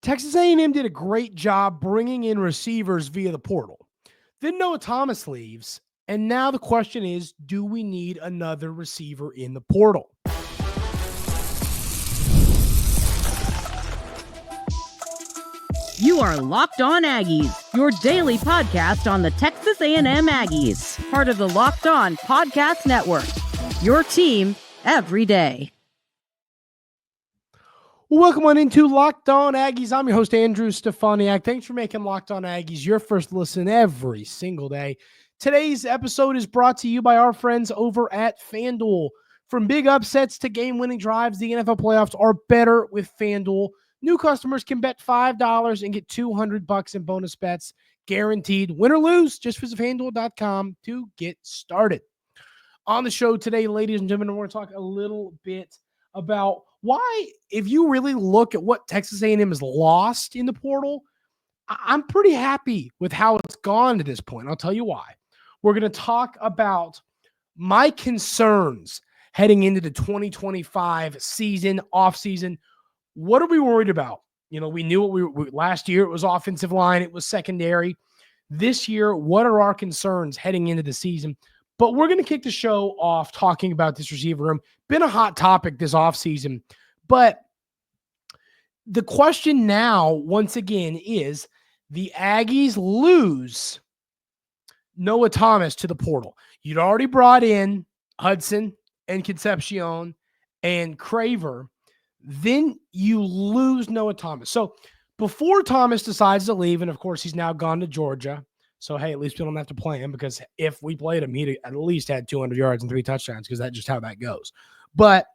Texas A&M did a great job bringing in receivers via the portal. Then Noah Thomas leaves, and now the question is, do we need another receiver in the portal? You are Locked On Aggies, your daily podcast on the Texas A&M Aggies, part of the Locked On Podcast Network, your team every day. Welcome on into Locked On Aggies. I'm your host, Andrew Stefaniak. Thanks for making Locked On Aggies your first listen every single day. Today's episode is brought to you by our friends over at FanDuel. From big upsets to game-winning drives, the NFL playoffs are better with FanDuel. New customers can bet $5 and get $200 in bonus bets, guaranteed. Win or lose, just visit FanDuel.com to get started. On the show today, ladies and gentlemen, we're going to talk a little bit about why, if you really look at what Texas A&M has lost in the portal, I'm pretty happy with how it's gone to this point. I'll tell you why. We're going to talk about my concerns heading into the 2025 season, offseason. What are we worried about? You know, we knew what we last year. It was offensive line. It was secondary. This year, what are our concerns heading into the season? But we're going to kick the show off talking about this receiver room. Been a hot topic this offseason. But the question now, once again, is the Aggies lose Noah Thomas to the portal. You'd already brought in Hudson and Concepcion and Craver. Then you lose Noah Thomas. So before Thomas decides to leave, and of course he's now gone to Georgia, so hey, at least we don't have to play him, because if we played him, he'd at least had 200 yards and 3 touchdowns, because that's just how that goes. But,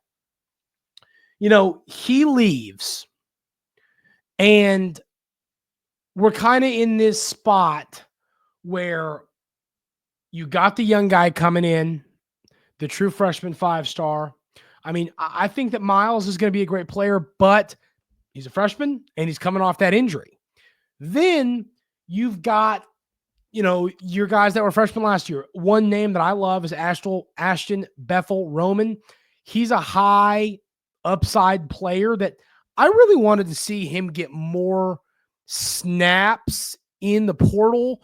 you know, he leaves, and we're kind of in this spot where you got the young guy coming in, the true freshman 5-star. I mean, I think that Miles is going to be a great player, but he's a freshman and he's coming off that injury. Then you've got, you know, your guys that were freshmen last year. One name that I love is Ashton Bethel-Roman. He's a high upside player that I really wanted to see him get more snaps in the bowl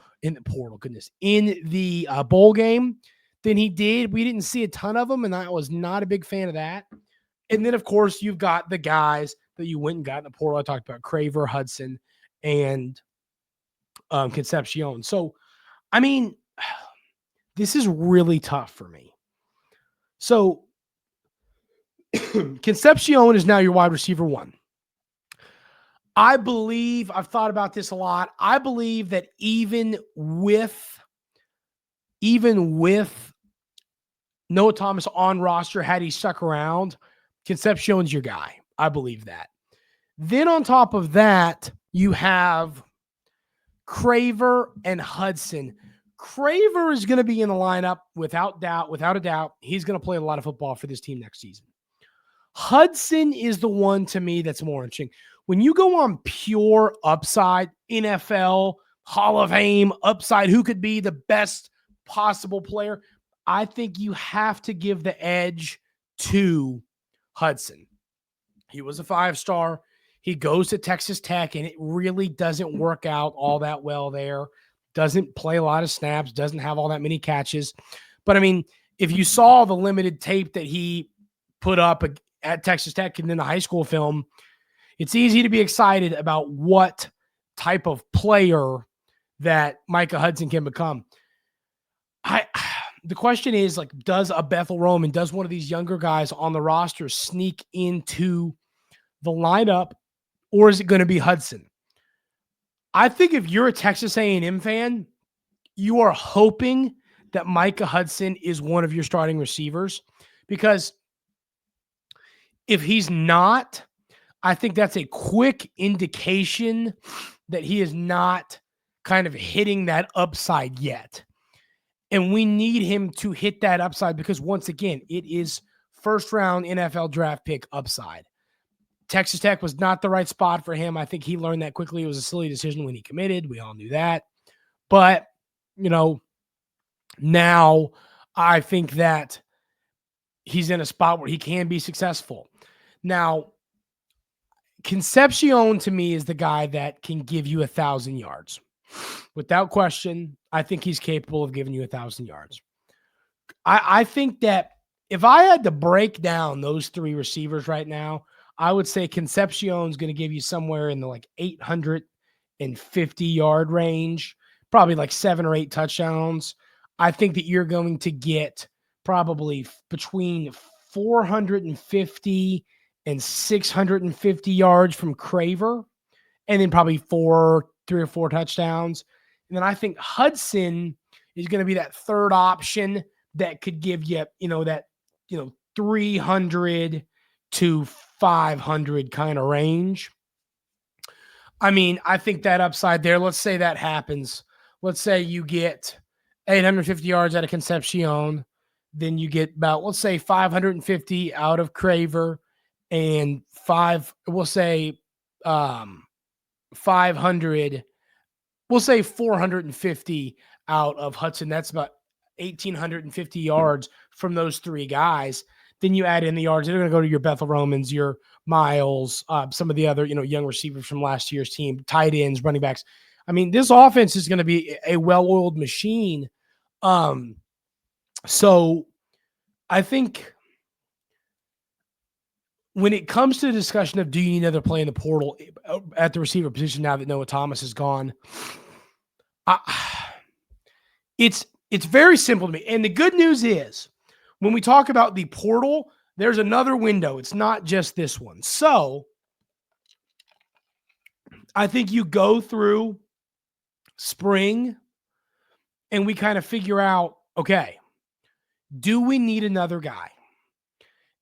game than he did. We didn't see a ton of them, and I was not a big fan of that. And then, of course, you've got the guys that you went and got in the portal. I talked about Craver, Hudson, and Concepcion. So, I mean, this is really tough for me. So, Concepcion is now your wide receiver 1. I believe, I've thought about this a lot. I believe that even with Noah Thomas on roster, had he stuck around, Concepcion's your guy. I believe that. Then on top of that, you have Craver and Hudson. Craver is going to be in the lineup without a doubt. He's going to play a lot of football for this team next season. Hudson is the one to me that's more interesting. When you go on pure upside, NFL, Hall of Fame, upside, who could be the best possible player, I think you have to give the edge to Hudson. He was a 5-star. He goes to Texas Tech, and it really doesn't work out all that well there. Doesn't play a lot of snaps, doesn't have all that many catches. But, I mean, if you saw the limited tape that he put up at Texas Tech and then the high school film, it's easy to be excited about what type of player that Micah Hudson can become. The question is, like, does a Bethel-Roman, does one of these younger guys on the roster sneak into the lineup, or is it going to be Hudson? I think if you're a Texas A&M fan, you are hoping that Micah Hudson is one of your starting receivers, because if he's not, I think that's a quick indication that he is not kind of hitting that upside yet. And we need him to hit that upside, because once again, it is first-round NFL draft pick upside. Texas Tech was not the right spot for him. I think he learned that quickly. It was a silly decision when he committed. We all knew that. But, you know, now I think that he's in a spot where he can be successful. Now, Concepcion to me is the guy that can give you 1,000 yards. Without question, I think he's capable of giving you 1,000 yards. I think that if I had to break down those three receivers right now, I would say Concepcion's going to give you somewhere in the like 850 yard range, probably like 7 or 8 touchdowns. I think that you're going to get probably between 450 and 650 yards from Craver, and then probably 3 or 4 touchdowns. And then I think Hudson is going to be that third option that could give you, that 300 to 500 kind of range. I mean, I think that upside there, let's say that happens. Let's say you get 850 yards out of Concepcion. Then you get about, let's say 550 out of Craver and 500, we'll say 450 out of Hudson. That's about 1,850 yards from those three guys. Then you add in the yards. They're going to go to your Bethel Romans, your Miles, some of the other, young receivers from last year's team, tight ends, running backs. I mean, this offense is going to be a well-oiled machine. So I think when it comes to the discussion of do you need another play in the portal at the receiver position now that Noah Thomas is gone, it's very simple to me. And the good news is when we talk about the portal, there's another window. It's not just this one. So I think you go through spring and we kind of figure out, okay, do we need another guy?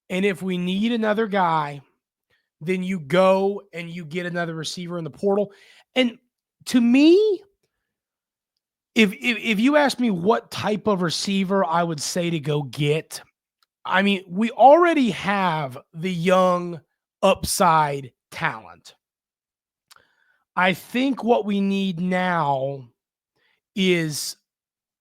And if we need another guy, then you go and you get another receiver in the portal. And to me, if you ask me what type of receiver I would say to go get, I mean, we already have the young upside talent. I think what we need now is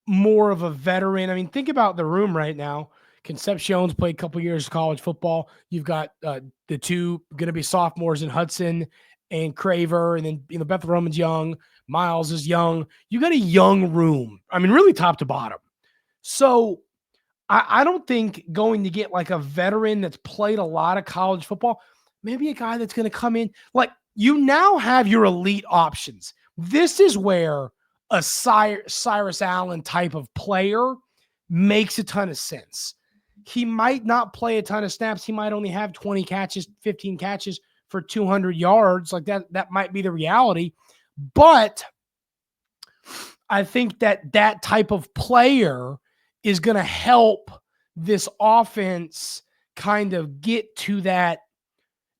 more of a veteran. I mean, think about the room right now. Concepcion's played a couple years of college football. You've got the two going to be sophomores in Hudson and Craver, and then Bethel Roman's young, Miles is young. You got a young room. I mean, really top to bottom. So I don't think going to get like a veteran that's played a lot of college football, maybe a guy that's going to come in. Like, you now have your elite options. This is where a Cyrus Allen type of player makes a ton of sense. He might not play a ton of snaps. He might only have 20 catches, 15 catches for 200 yards. Like that might be the reality. But I think that type of player is going to help this offense kind of get to that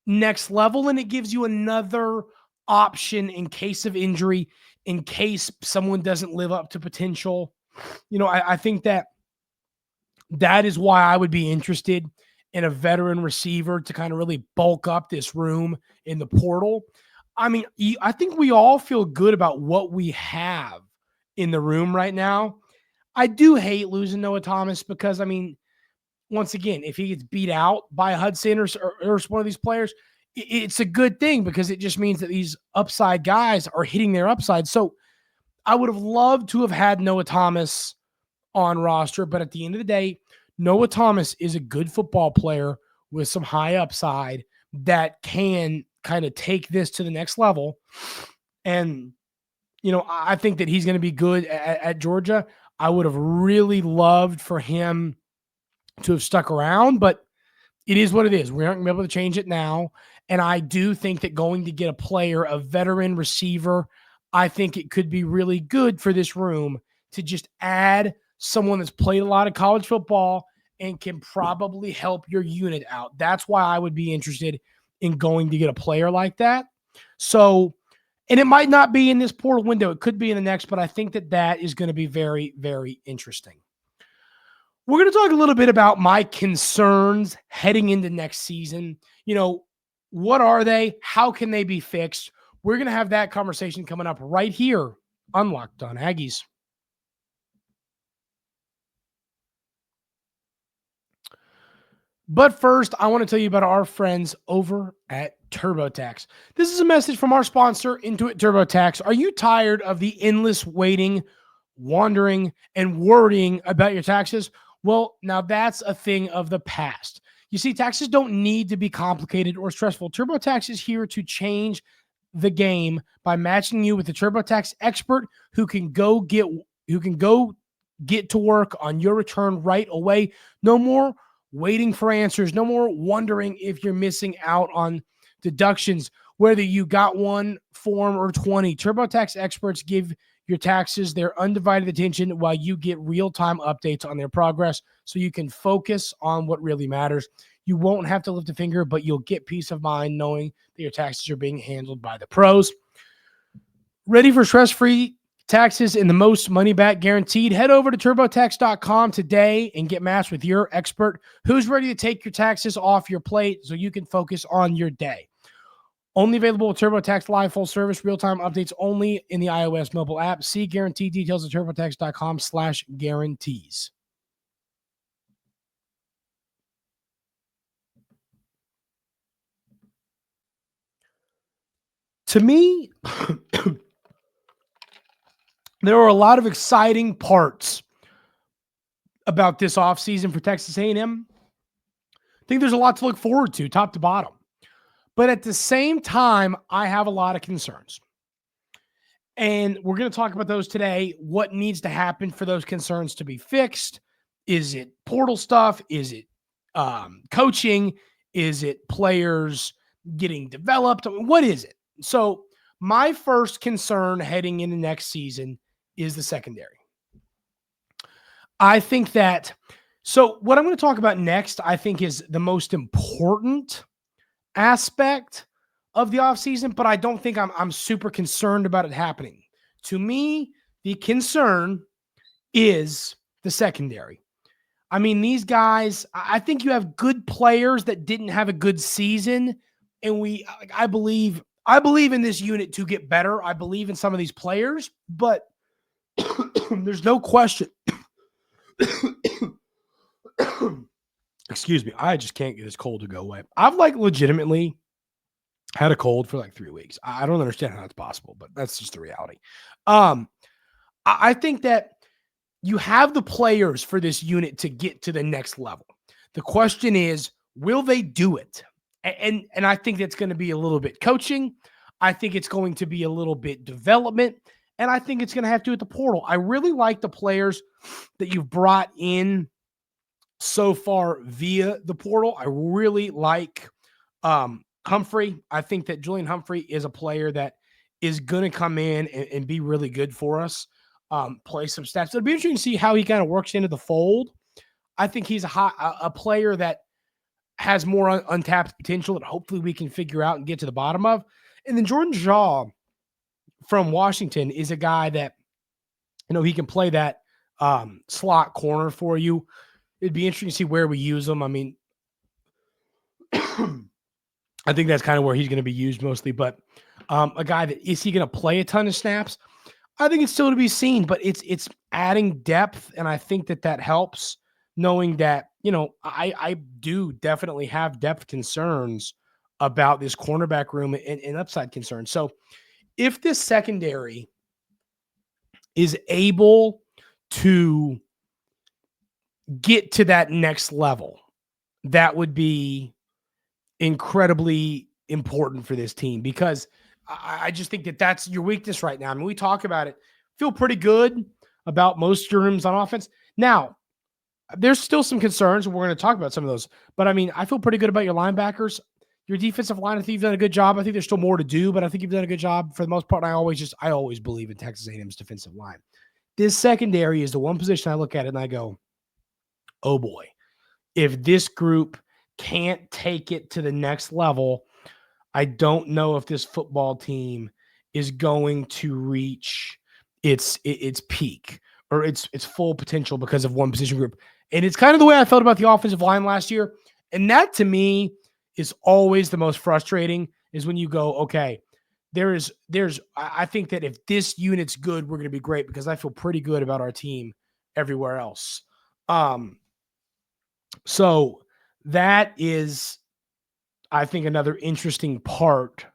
next level. And it gives you another option in case of injury, in case someone doesn't live up to potential. I think that is why I would be interested in a veteran receiver to kind of really bulk up this room in the portal. I mean, I think we all feel good about what we have in the room right now. I do hate losing Noah Thomas because, I mean, once again, if he gets beat out by Hudson or one of these players, it's a good thing because it just means that these upside guys are hitting their upside. So I would have loved to have had Noah Thomas on roster, but at the end of the day, Noah Thomas is a good football player with some high upside that can kind of take this to the next level. And, I think that he's going to be good at Georgia. I would have really loved for him to have stuck around, but it is what it is. We aren't going to be able to change it now. And I do think that going to get a player, a veteran receiver, I think it could be really good for this room to just add someone that's played a lot of college football and can probably help your unit out. That's why I would be interested in going to get a player like that. So, and it might not be in this portal window. It could be in the next, but I think that is going to be very, very interesting. We're going to talk a little bit about my concerns heading into next season. What are they? How can they be fixed? We're going to have that conversation coming up right here on Locked On Aggies. But first, I want to tell you about our friends over at TurboTax. This is a message from our sponsor, Intuit TurboTax. Are you tired of the endless waiting, wandering, and worrying about your taxes? Well, now that's a thing of the past. You see, taxes don't need to be complicated or stressful. TurboTax is here to change the game by matching you with a TurboTax expert who can go get to work on your return right away. No more waiting for answers. No more wondering if you're missing out on deductions, whether you got one form or 20. TurboTax experts give your taxes their undivided attention while you get real-time updates on their progress so you can focus on what really matters. You won't have to lift a finger, but you'll get peace of mind knowing that your taxes are being handled by the pros. Ready for stress-free taxes and the most money back guaranteed? Head over to TurboTax.com today and get matched with your expert who's ready to take your taxes off your plate so you can focus on your day. Only available with TurboTax Live full service, real-time updates only in the iOS mobile app. See guarantee details at TurboTax.com/guarantees. To me, there are a lot of exciting parts about this offseason for Texas A&M. I think there's a lot to look forward to, top to bottom. But at the same time, I have a lot of concerns. And we're going to talk about those today. What needs to happen for those concerns to be fixed? Is it portal stuff? Is it coaching? Is it players getting developed? What is it? So my first concern heading into next season is the secondary. I think that, so what I'm going to talk about next, I think is the most important aspect of the offseason, but I don't think I'm super concerned about it happening. To me, the concern is the secondary. I mean, these guys, I think you have good players that didn't have a good season, and I believe in this unit to get better. I believe in some of these players, but there's no question. Excuse me. I just can't get this cold to go away. I've legitimately had a cold for 3 weeks. I don't understand how that's possible, but that's just the reality. I think that you have the players for this unit to get to the next level. The question is, will they do it? And I think that's going to be a little bit coaching. I think it's going to be a little bit development. And I think it's going to have to do with the portal. I really like the players that you've brought in so far via the portal. I really like Humphrey. I think that Julian Humphrey is a player that is going to come in and be really good for us, play some stats. It'll be interesting to see how he kind of works into the fold. I think he's a player that has more untapped potential that hopefully we can figure out and get to the bottom of. And then Jordan Shaw from Washington is a guy that, he can play that slot corner for you. It'd be interesting to see where we use him. I mean, I think that's kind of where he's going to be used mostly, but a guy that, is he going to play a ton of snaps? I think it's still to be seen, but it's adding depth. And I think that helps, knowing that, I do definitely have depth concerns about this cornerback room and upside concerns. So if this secondary is able to get to that next level, that would be incredibly important for this team, because I just think that that's your weakness right now. I mean, we talk about it, feel pretty good about most rooms on offense. Now, there's still some concerns, and we're going to talk about some of those. But, I mean, I feel pretty good about your linebackers. Your defensive line, I think you've done a good job. I think there's still more to do, but I think you've done a good job for the most part. And I always believe in Texas A&M's defensive line. This secondary is the one position I look at it and I go, oh boy, if this group can't take it to the next level, I don't know if this football team is going to reach its peak or its full potential because of one position group. And it's kind of the way I felt about the offensive line last year. And that, to me, is always the most frustrating, is when you go, okay, I think that if this unit's good, we're going to be great, because I feel pretty good about our team everywhere else. So that is, I think, another interesting part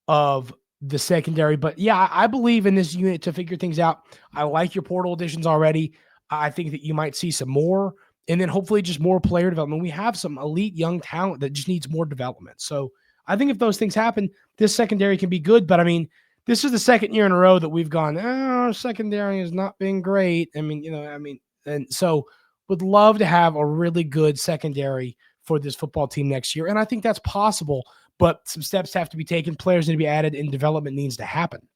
of the secondary. But yeah, I believe in this unit to figure things out. I like your portal additions already. I think that you might see some more, and then hopefully just more player development. We have some elite young talent that just needs more development. So I think if those things happen, this secondary can be good. But I mean, this is the second year in a row that we've gone, our secondary has not been great. And so would love to have a really good secondary for this football team next year. And I think that's possible, but some steps have to be taken. Players need to be added and development needs to happen.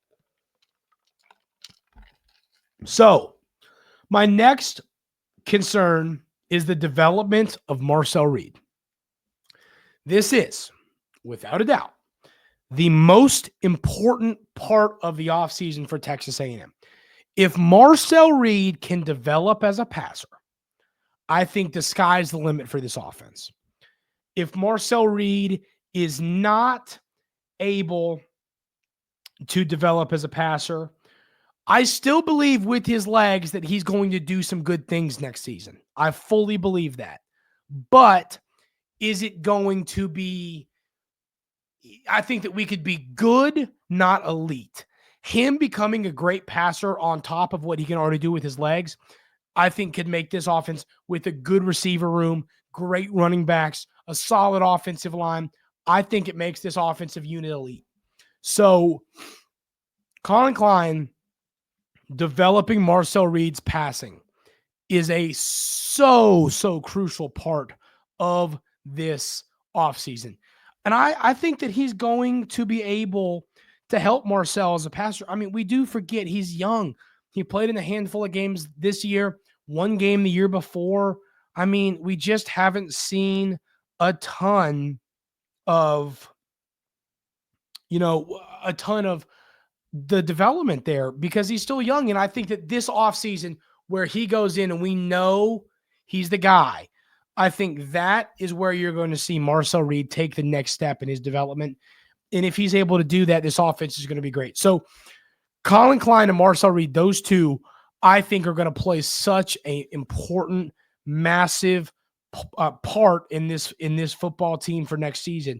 So my next concern is the development of Marcel Reed. This is, without a doubt, the most important part of the offseason for Texas A&M. If Marcel Reed can develop as a passer, I think the sky's the limit for this offense. If Marcel Reed is not able to develop as a passer, I still believe with his legs that he's going to do some good things next season. I fully believe that. But is it going to be, I think that we could be good, not elite. Him becoming a great passer on top of what he can already do with his legs, I think could make this offense with a good receiver room, great running backs, a solid offensive line. I think it makes this offensive unit elite. So Colin Klein developing Marcel Reed's passing is a so crucial part of this offseason. And I think that he's going to be able to help Marcel as a passer. I mean, we do forget he's young. He played in a handful of games this year, one game the year before. I mean, we just haven't seen a ton of the development there because he's still young. And I think that this offseason where he goes in and we know he's the guy, I think that is where you're going to see Marcel Reed take the next step in his development. And if he's able to do that, this offense is going to be great. So Colin Klein and Marcel Reed, those two, I think are going to play such an important, massive part in this football team for next season.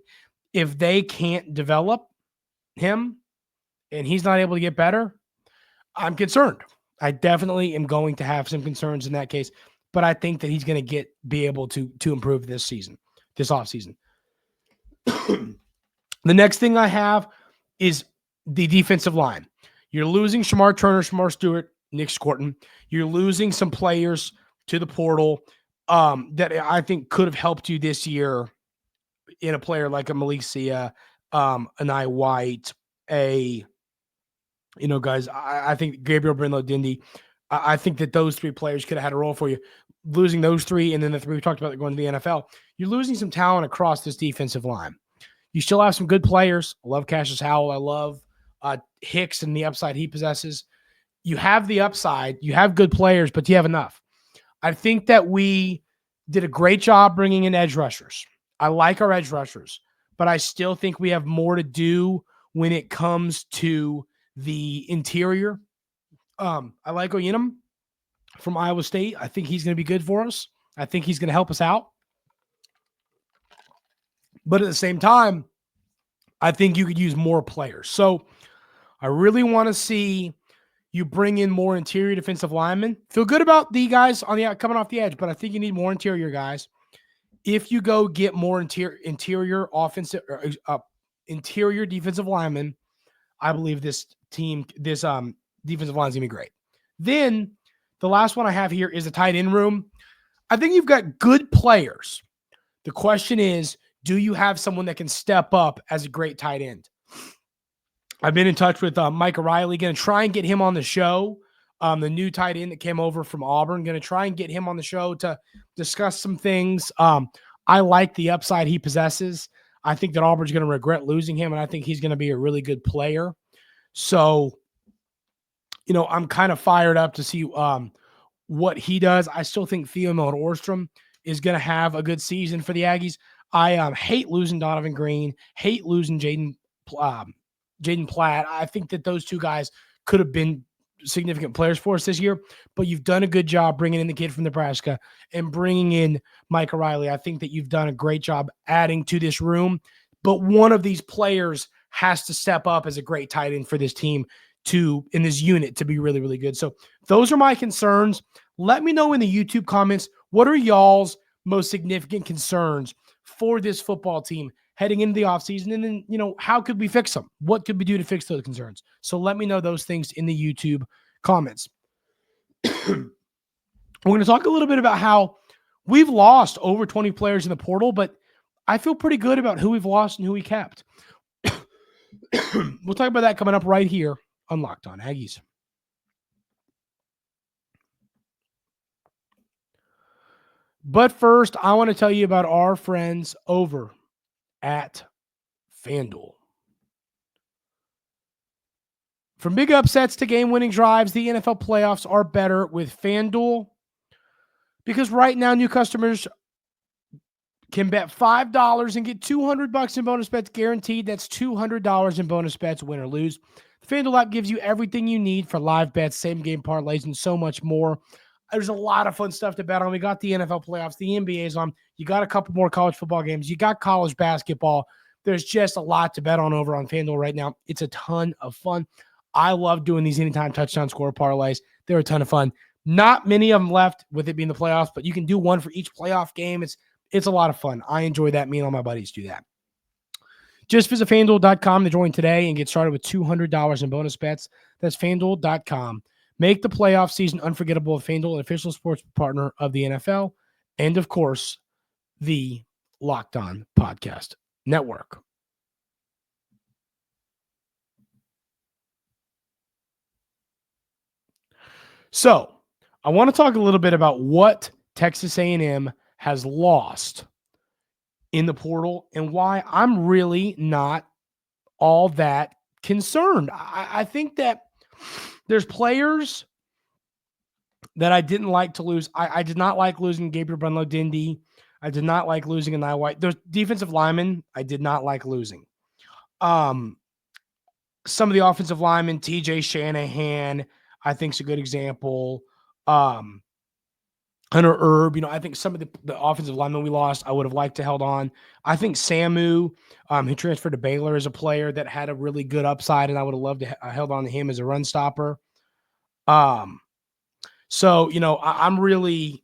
If they can't develop him and he's not able to get better, I'm concerned. I definitely am going to have some concerns in that case, but I think that he's going to be able to improve this offseason. The next thing I have is the defensive line. You're losing Shamar Turner, Shamar Stewart, Nick Scorton. You're losing some players to the portal that I think could have helped you this year in a player like a Malicia, Anai White, guys, I think Gabriel Brinlow-Dindy, I think that those three players could have had a role for you. Losing those three, and then the three we talked about that going to the NFL, you're losing some talent across this defensive line. You still have some good players. I love Cassius Howell. I love Hicks and the upside he possesses. You have the upside. You have good players, but do you have enough? I think that we did a great job bringing in edge rushers. I like our edge rushers, but I still think we have more to do when it comes to the interior. I like Oyinum from Iowa State. I think he's going to be good for us. I think he's going to help us out. But at the same time, I think you could use more players. So I really want to see you bring in more interior defensive linemen. Feel good about the guys on the coming off the edge, but I think you need more interior guys. If you go get more interior offensive interior defensive linemen, I believe this defensive line is going to be great. Then the last one I have here is the tight end room. I think you've got good players. The question is, do you have someone that can step up as a great tight end? I've been in touch with Mike O'Reilly. Going to try and get him on the show. The new tight end that came over from Auburn. Going to try and get him on the show to discuss some things. I like the upside he possesses. I think that Auburn's going to regret losing him, and I think he's going to be a really good player. So, I'm kind of fired up to see what he does. I still think Theo Milton-Orstrom is going to have a good season for the Aggies. I hate losing Donovan Green, hate losing Jaden Platt. I think that those two guys could have been significant players for us this year, but you've done a good job bringing in the kid from Nebraska and bringing in Mike O'Reilly. I think that you've done a great job adding to this room, but one of these players has to step up as a great tight end for this team in this unit to be really, really good. So those are my concerns. Let me know in the YouTube comments, what are y'all's most significant concerns for this football team heading into the offseason? And then, how could we fix them? What could we do to fix those concerns? So let me know those things in the YouTube comments. We're going to talk a little bit about how we've lost over 20 players in the portal, but I feel pretty good about who we've lost and who we kept. We'll talk about that coming up right here on Locked On Aggies. But first, I want to tell you about our friends over at FanDuel. From big upsets to game-winning drives, the NFL playoffs are better with FanDuel, because right now new customers can bet $5 and get $200 in bonus bets guaranteed. That's $200 in bonus bets, win or lose. The FanDuel app gives you everything you need for live bets, same-game parlays, and so much more. There's a lot of fun stuff to bet on. We got the NFL playoffs, the NBA's on. You got a couple more college football games. You got college basketball. There's just a lot to bet on over on FanDuel right now. It's a ton of fun. I love doing these anytime touchdown score parlays. They're a ton of fun. Not many of them left with it being the playoffs, but you can do one for each playoff game. It's a lot of fun. I enjoy that. Me and all my buddies do that. Just visit FanDuel.com to join today and get started with $200 in bonus bets. That's FanDuel.com. Make the playoff season unforgettable with FanDuel, an official sports partner of the NFL, and, of course, the Locked On Podcast Network. So, I want to talk a little bit about what Texas A&M has lost in the portal and why I'm really not all that concerned. I think that there's players that I didn't like to lose. I did not like losing Gabriel Brunlow-Dindy. I did not like losing Anai White. There's defensive linemen I did not like losing. Some of the offensive linemen, TJ Shanahan, I think is a good example. Hunter Erb, I think some of the offensive linemen we lost, I would have liked to held on. I think Samu, who transferred to Baylor, is a player that had a really good upside, and I would have loved to held on to him as a run stopper. So, I'm really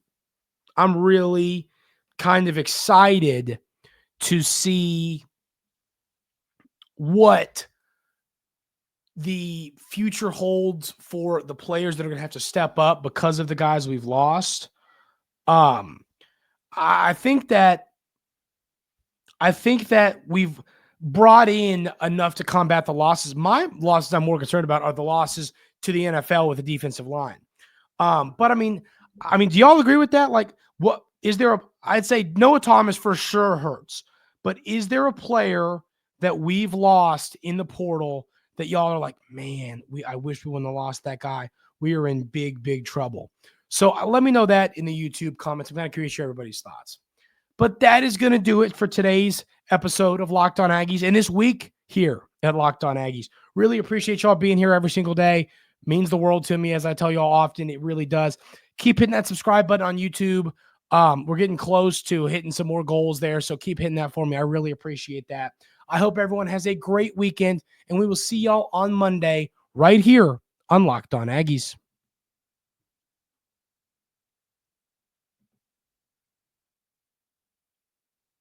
kind of excited to see what the future holds for the players that are going to have to step up because of the guys we've lost. I think that we've brought in enough to combat the losses. My losses I'm more concerned about are the losses to the NFL with the defensive line. But I mean, do y'all agree with that? Like, what is there? I'd say Noah Thomas for sure hurts, but is there a player that we've lost in the portal that y'all are like, man, I wish we wouldn't have lost that guy. We are in big, big trouble. So let me know that in the YouTube comments. I'm kind of curious to hear everybody's thoughts. But that is going to do it for today's episode of Locked On Aggies and this week here at Locked On Aggies. Really appreciate y'all being here every single day. Means the world to me, as I tell y'all often. It really does. Keep hitting that subscribe button on YouTube. We're getting close to hitting some more goals there, so keep hitting that for me. I really appreciate that. I hope everyone has a great weekend, and we will see y'all on Monday right here on Locked On Aggies.